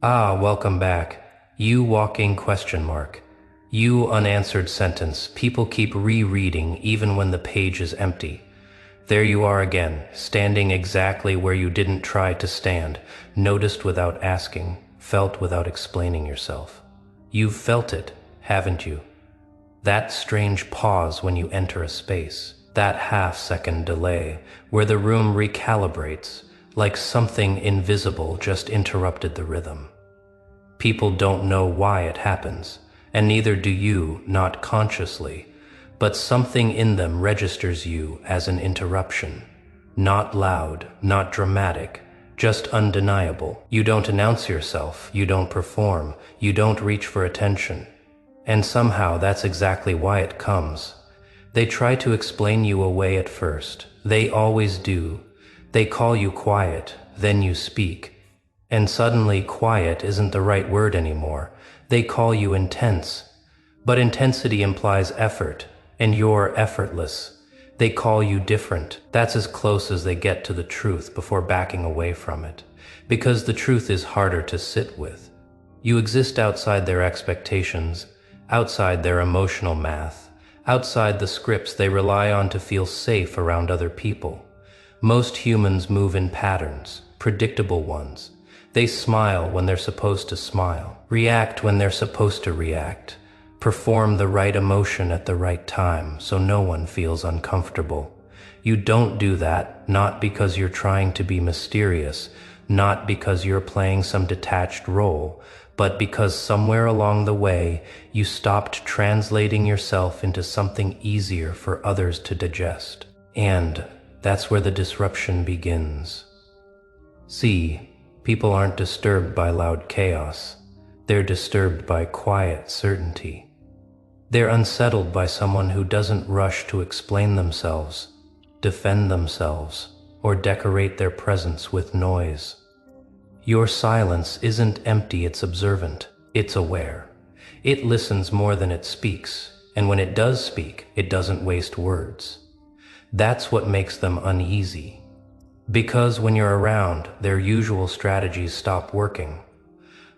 Ah, welcome back. You walking question mark. You unanswered sentence people keep rereading even when the page is empty. There you are again, standing exactly where you didn't try to stand, noticed without asking, felt without explaining yourself. You've felt it, haven't you? That strange pause when you enter a space, that half-second delay, where the room recalibrates, like something invisible just interrupted the rhythm. People don't know why it happens, and neither do you, not consciously, but something in them registers you as an interruption. Not loud, not dramatic, just undeniable. You don't announce yourself, you don't perform, you don't reach for attention. And somehow that's exactly why it comes. They try to explain you away at first. They always do. They call you quiet, then you speak. And suddenly quiet isn't the right word anymore. They call you intense. But intensity implies effort, and you're effortless. They call you different. That's as close as they get to the truth before backing away from it. Because the truth is harder to sit with. You exist outside their expectations, outside their emotional math, outside the scripts they rely on to feel safe around other people. Most humans move in patterns, predictable ones. They smile when they're supposed to smile, react when they're supposed to react, perform the right emotion at the right time so no one feels uncomfortable. You don't do that, not because you're trying to be mysterious, not because you're playing some detached role, but because somewhere along the way you stopped translating yourself into something easier for others to digest. And that's where the disruption begins. See, people aren't disturbed by loud chaos. They're disturbed by quiet certainty. They're unsettled by someone who doesn't rush to explain themselves, defend themselves, or decorate their presence with noise. Your silence isn't empty, it's observant, it's aware. It listens more than it speaks, and when it does speak, it doesn't waste words. That's what makes them uneasy. Because when you're around, their usual strategies stop working.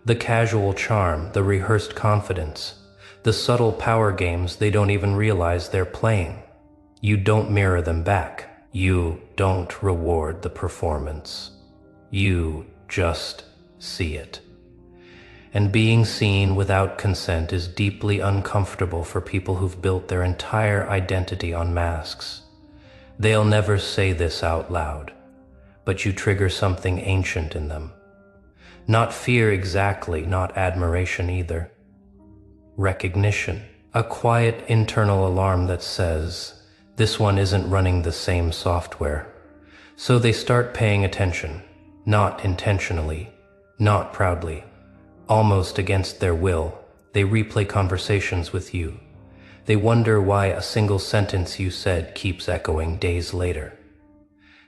The casual charm, the rehearsed confidence, the subtle power games they don't even realize they're playing. You don't mirror them back. You don't reward the performance. You just see it. And being seen without consent is deeply uncomfortable for people who've built their entire identity on masks. They'll never say this out loud, but you trigger something ancient in them. Not fear exactly, not admiration either. Recognition. A quiet internal alarm that says, this one isn't running the same software. So they start paying attention, not intentionally, not proudly. Almost against their will, they replay conversations with you. They wonder why a single sentence you said keeps echoing days later.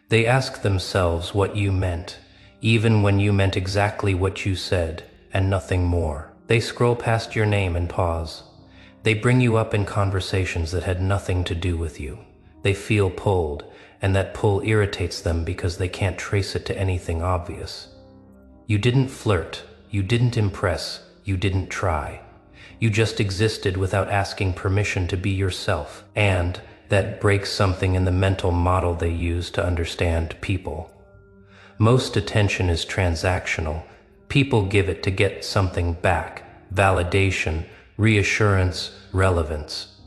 They ask themselves what you meant, even when you meant exactly what you said, and nothing more. They scroll past your name and pause. They bring you up in conversations that had nothing to do with you. They feel pulled, and that pull irritates them because they can't trace it to anything obvious. You didn't flirt, you didn't impress, you didn't try. You just existed without asking permission to be yourself, and that breaks something in the mental model they use to understand people. Most attention is transactional. People give it to get something back, validation, reassurance, relevance.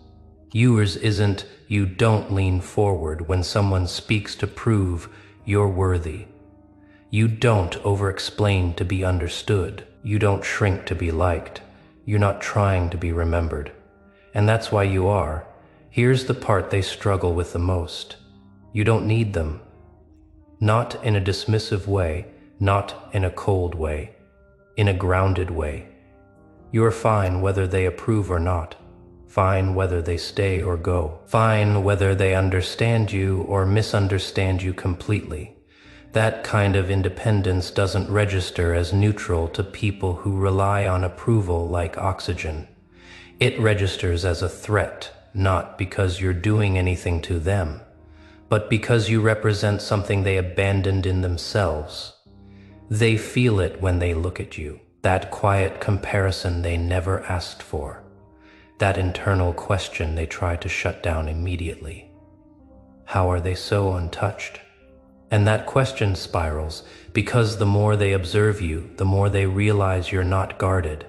Yours isn't, you don't lean forward when someone speaks to prove you're worthy. You don't over-explain to be understood. You don't shrink to be liked. You're not trying to be remembered. And that's why you are. Here's the part they struggle with the most. You don't need them. Not in a dismissive way, not in a cold way, in a grounded way. You're fine whether they approve or not. Fine whether they stay or go. Fine whether they understand you or misunderstand you completely. That kind of independence doesn't register as neutral to people who rely on approval like oxygen. It registers as a threat, not because you're doing anything to them, but because you represent something they abandoned in themselves. They feel it when they look at you. That quiet comparison they never asked for. That internal question they try to shut down immediately. How are they so untouched? And that question spirals because the more they observe you, the more they realize you're not guarded.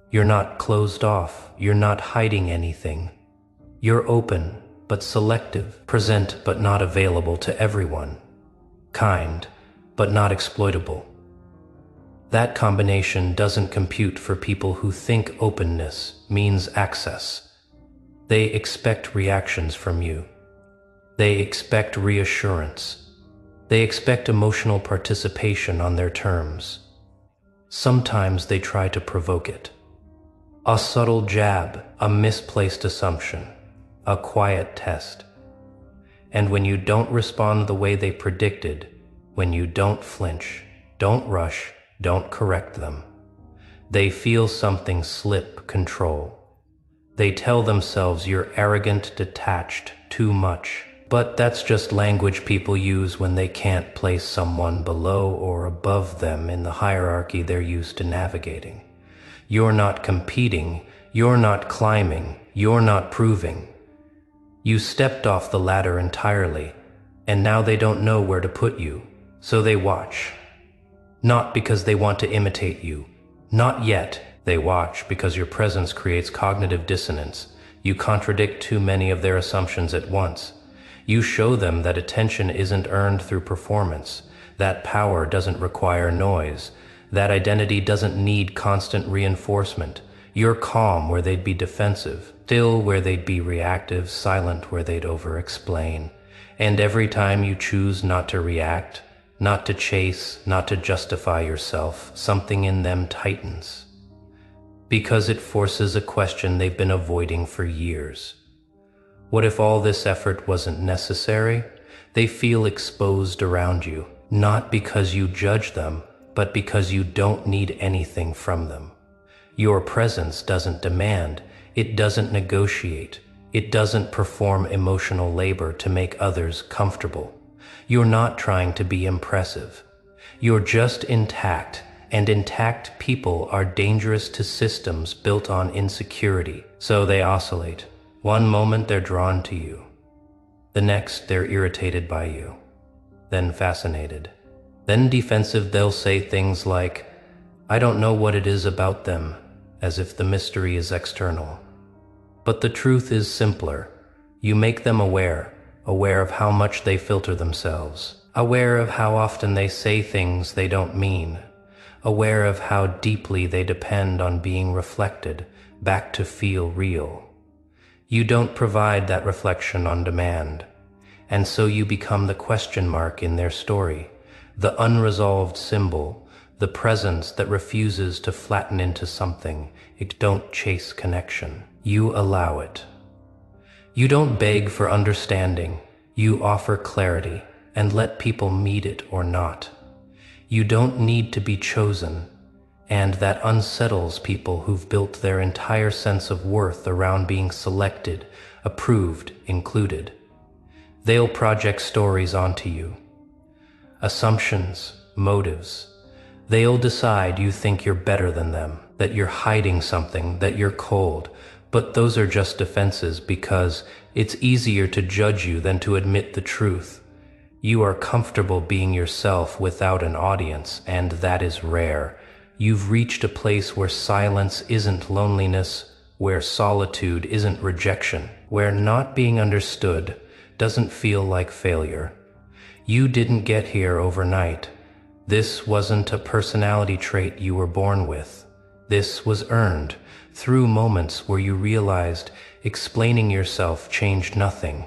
You're not closed off. You're not hiding anything. You're open, but selective, present, but not available to everyone, kind, but not exploitable. That combination doesn't compute for people who think openness means access. They expect reactions from you. They expect reassurance. They expect emotional participation on their terms. Sometimes they try to provoke it. A subtle jab, a misplaced assumption, a quiet test. And when you don't respond the way they predicted, when you don't flinch, don't rush, don't correct them, they feel something slip control. They tell themselves you're arrogant, detached, too much. But that's just language people use when they can't place someone below or above them in the hierarchy they're used to navigating. You're not competing, you're not climbing, you're not proving. You stepped off the ladder entirely, and now they don't know where to put you, so they watch. Not because they want to imitate you. Not yet. They watch because your presence creates cognitive dissonance. You contradict too many of their assumptions at once. You show them that attention isn't earned through performance, that power doesn't require noise, that identity doesn't need constant reinforcement. You're calm where they'd be defensive, still where they'd be reactive, silent where they'd over-explain. And every time you choose not to react, not to chase, not to justify yourself, something in them tightens. Because it forces a question they've been avoiding for years. What if all this effort wasn't necessary? They feel exposed around you, not because you judge them, but because you don't need anything from them. Your presence doesn't demand, it doesn't negotiate, it doesn't perform emotional labor to make others comfortable. You're not trying to be impressive. You're just intact, and intact people are dangerous to systems built on insecurity, so they oscillate. One moment they're drawn to you. The next they're irritated by you. Then fascinated. Then defensive. They'll say things like, "I don't know what it is about them," as if the mystery is external. But the truth is simpler. You make them aware of how much they filter themselves, aware of how often they say things they don't mean, aware of how deeply they depend on being reflected back to feel real. You don't provide that reflection on demand, and so you become the question mark in their story, the unresolved symbol, the presence that refuses to flatten into something. It don't chase connection. You allow it. You don't beg for understanding. You offer clarity and let people meet it or not. You don't need to be chosen, and that unsettles people who've built their entire sense of worth around being selected, approved, included. They'll project stories onto you. Assumptions, motives. They'll decide you think you're better than them, that you're hiding something, that you're cold. But those are just defenses because it's easier to judge you than to admit the truth. You are comfortable being yourself without an audience, and that is rare. You've reached a place where silence isn't loneliness, where solitude isn't rejection, where not being understood doesn't feel like failure. You didn't get here overnight. This wasn't a personality trait you were born with. This was earned through moments where you realized explaining yourself changed nothing.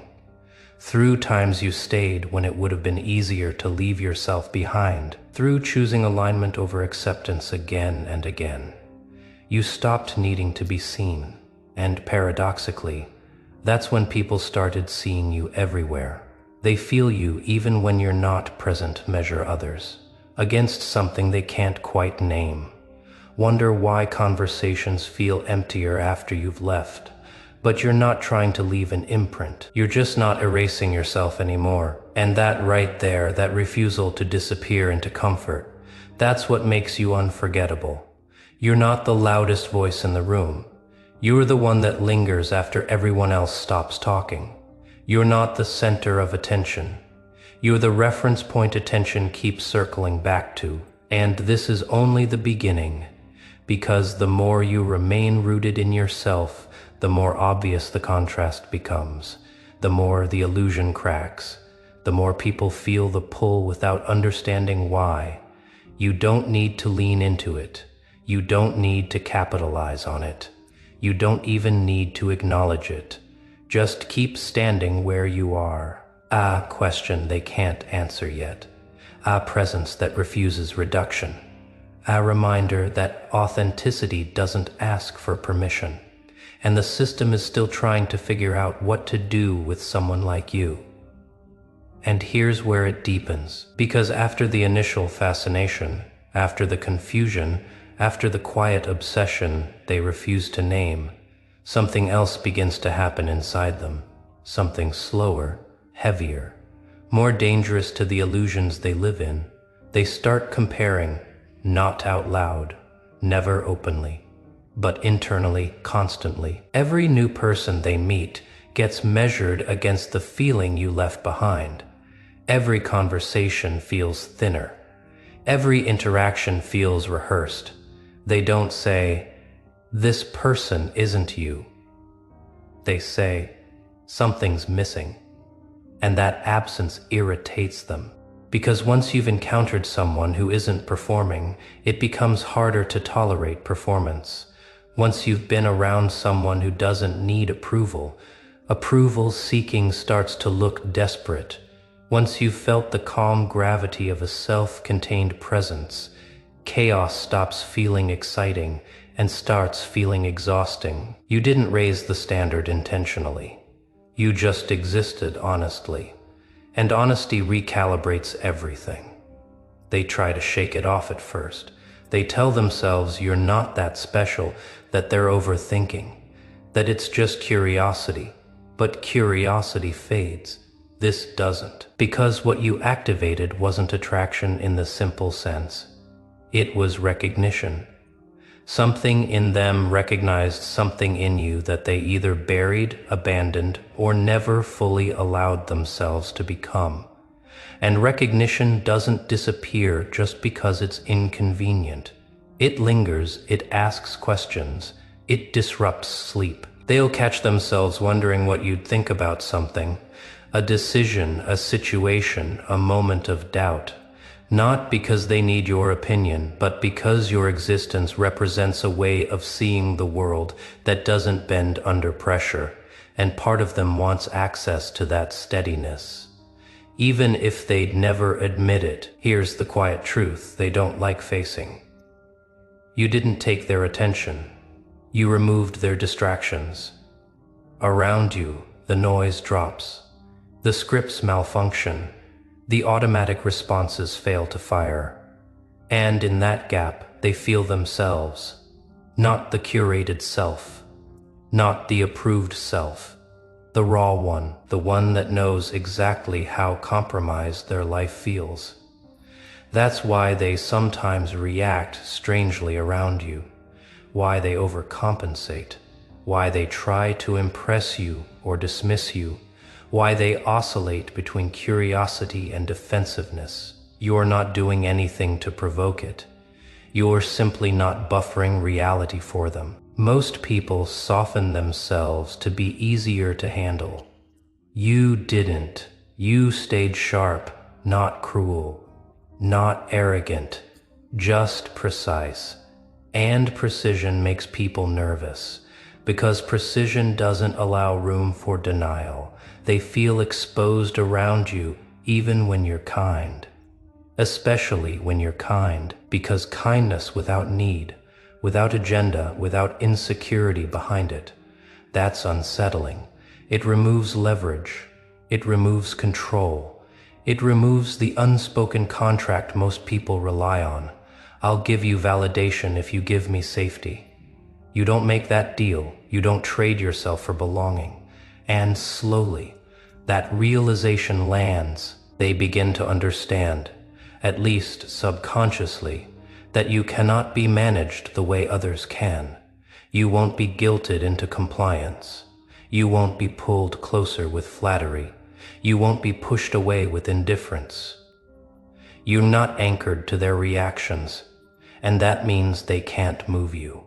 Through times you stayed when it would have been easier to leave yourself behind. Through choosing alignment over acceptance again and again. You stopped needing to be seen. And paradoxically, that's when people started seeing you everywhere. They feel you even when you're not present. Measure others against something they can't quite name. Wonder why conversations feel emptier after you've left. But you're not trying to leave an imprint. You're just not erasing yourself anymore. And that right there, that refusal to disappear into comfort, that's what makes you unforgettable. You're not the loudest voice in the room. You're the one that lingers after everyone else stops talking. You're not the center of attention. You're the reference point attention keeps circling back to. And this is only the beginning, because the more you remain rooted in yourself, the more obvious the contrast becomes, the more the illusion cracks, the more people feel the pull without understanding why. You don't need to lean into it. You don't need to capitalize on it. You don't even need to acknowledge it. Just keep standing where you are. A question they can't answer yet. A presence that refuses reduction. A reminder that authenticity doesn't ask for permission. And the system is still trying to figure out what to do with someone like you. And here's where it deepens. Because after the initial fascination, after the confusion, after the quiet obsession they refuse to name, something else begins to happen inside them. Something slower, heavier, more dangerous to the illusions they live in. They start comparing, not out loud, never openly, but internally, constantly. Every new person they meet gets measured against the feeling you left behind. Every conversation feels thinner. Every interaction feels rehearsed. They don't say, "This person isn't you." They say, "Something's missing." And that absence irritates them. Because once you've encountered someone who isn't performing, it becomes harder to tolerate performance. Once you've been around someone who doesn't need approval, approval seeking starts to look desperate. Once you've felt the calm gravity of a self-contained presence, chaos stops feeling exciting and starts feeling exhausting. You didn't raise the standard intentionally. You just existed honestly. And honesty recalibrates everything. They try to shake it off at first. They tell themselves you're not that special, that they're overthinking, that it's just curiosity. But curiosity fades. This doesn't. Because what you activated wasn't attraction in the simple sense. It was recognition. Something in them recognized something in you that they either buried, abandoned, or never fully allowed themselves to become. And recognition doesn't disappear just because it's inconvenient. It lingers, it asks questions, it disrupts sleep. They'll catch themselves wondering what you'd think about something, a decision, a situation, a moment of doubt. Not because they need your opinion, but because your existence represents a way of seeing the world that doesn't bend under pressure, and part of them wants access to that steadiness. Even if they'd never admit it, here's the quiet truth they don't like facing. You didn't take their attention. You removed their distractions. Around you, the noise drops. The scripts malfunction. The automatic responses fail to fire. And in that gap, they feel themselves. Not the curated self. Not the approved self. The raw one, the one that knows exactly how compromised their life feels. That's why they sometimes react strangely around you. Why they overcompensate. Why they try to impress you or dismiss you. Why they oscillate between curiosity and defensiveness. You're not doing anything to provoke it. You're simply not buffering reality for them. Most people soften themselves to be easier to handle. You didn't. You stayed sharp, not cruel, not arrogant, just precise. And precision makes people nervous, because precision doesn't allow room for denial. They feel exposed around you even when you're kind. Especially when you're kind, because kindness without need, without agenda, without insecurity behind it, that's unsettling. It removes leverage. It removes control. It removes the unspoken contract most people rely on. I'll give you validation if you give me safety. You don't make that deal. You don't trade yourself for belonging. And slowly, that realization lands. They begin to understand, at least subconsciously, that you cannot be managed the way others can. You won't be guilted into compliance. You won't be pulled closer with flattery. You won't be pushed away with indifference. You're not anchored to their reactions, and that means they can't move you.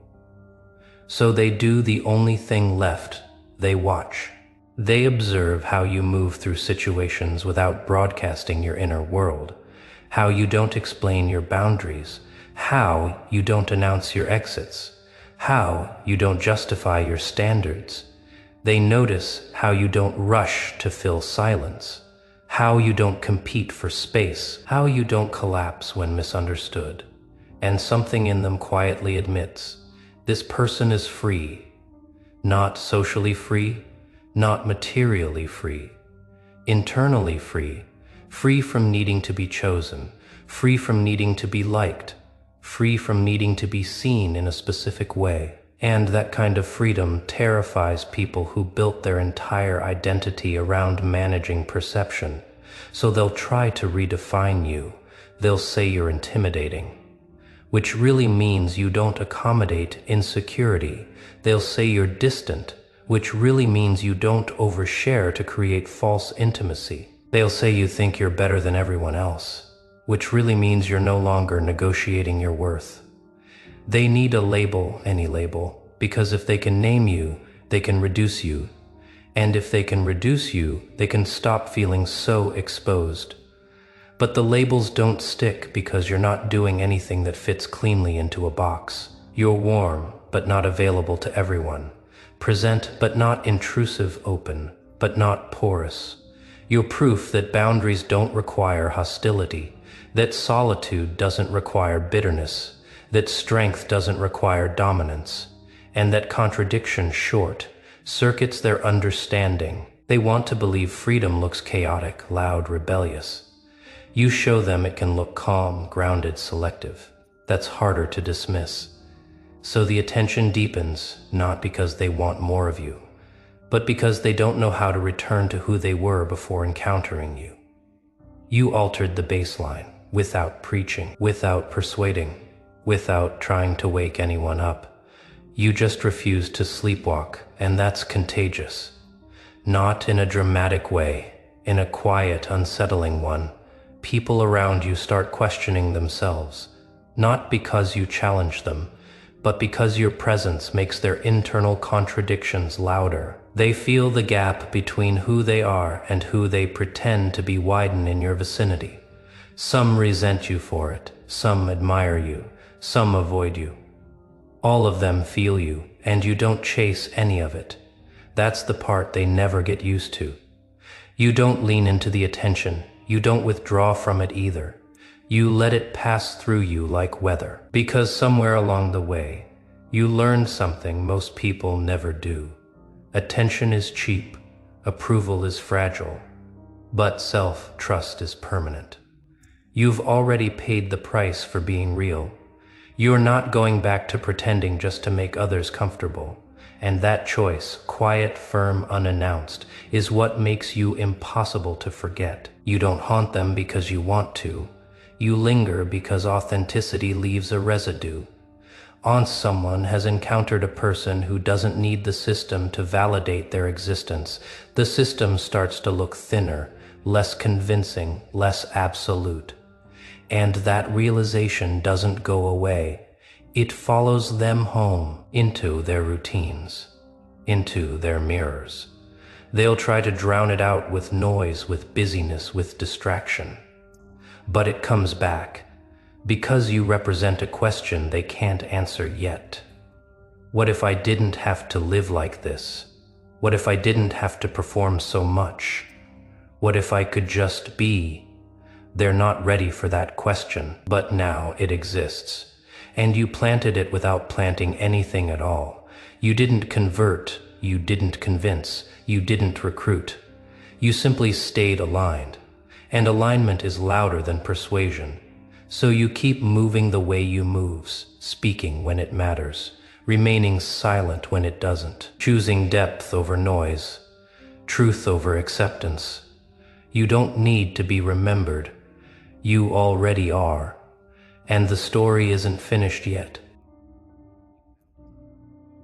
So they do the only thing left: they watch. They observe how you move through situations without broadcasting your inner world, how you don't explain your boundaries, how you don't announce your exits, how you don't justify your standards. They notice how you don't rush to fill silence, how you don't compete for space, how you don't collapse when misunderstood. And something in them quietly admits, this person is free, not socially free, not materially free, internally free, free from needing to be chosen, free from needing to be liked, free from needing to be seen in a specific way. And that kind of freedom terrifies people who built their entire identity around managing perception. So they'll try to redefine you. They'll say you're intimidating, which really means you don't accommodate insecurity. They'll say you're distant, which really means you don't overshare to create false intimacy. They'll say you think you're better than everyone else, which really means you're no longer negotiating your worth. They need a label, any label, because if they can name you, they can reduce you. And if they can reduce you, they can stop feeling so exposed. But the labels don't stick because you're not doing anything that fits cleanly into a box. You're warm, but not available to everyone. Present, but not intrusive, open, but not porous. You're proof that boundaries don't require hostility, that solitude doesn't require bitterness, that strength doesn't require dominance, and that contradiction short circuits their understanding. They want to believe freedom looks chaotic, loud, rebellious. You show them it can look calm, grounded, selective. That's harder to dismiss. So the attention deepens, not because they want more of you, but because they don't know how to return to who they were before encountering you. You altered the baseline, without preaching, without persuading, without trying to wake anyone up. You just refused to sleepwalk, and that's contagious. Not in a dramatic way, in a quiet, unsettling one. People around you start questioning themselves, not because you challenge them, but because your presence makes their internal contradictions louder. They feel the gap between who they are and who they pretend to be widen in your vicinity. Some resent you for it, some admire you, some avoid you. All of them feel you, and you don't chase any of it. That's the part they never get used to. You don't lean into the attention. You don't withdraw from it either. You let it pass through you like weather. Because somewhere along the way, you learned something most people never do. Attention is cheap, approval is fragile, but self-trust is permanent. You've already paid the price for being real. You're not going back to pretending just to make others comfortable. And that choice, quiet, firm, unannounced, is what makes you impossible to forget. You don't haunt them because you want to. You linger because authenticity leaves a residue. Once someone has encountered a person who doesn't need the system to validate their existence, the system starts to look thinner, less convincing, less absolute. And that realization doesn't go away. It follows them home, into their routines, into their mirrors. They'll try to drown it out with noise, with busyness, with distraction. But it comes back, because you represent a question they can't answer yet. What if I didn't have to live like this? What if I didn't have to perform so much? What if I could just be? They're not ready for that question, but now it exists. And you planted it without planting anything at all. You didn't convert, you didn't convince, you didn't recruit. You simply stayed aligned. And alignment is louder than persuasion. So you keep moving the way you move, speaking when it matters, remaining silent when it doesn't, choosing depth over noise, truth over acceptance. You don't need to be remembered. You already are. And the story isn't finished yet.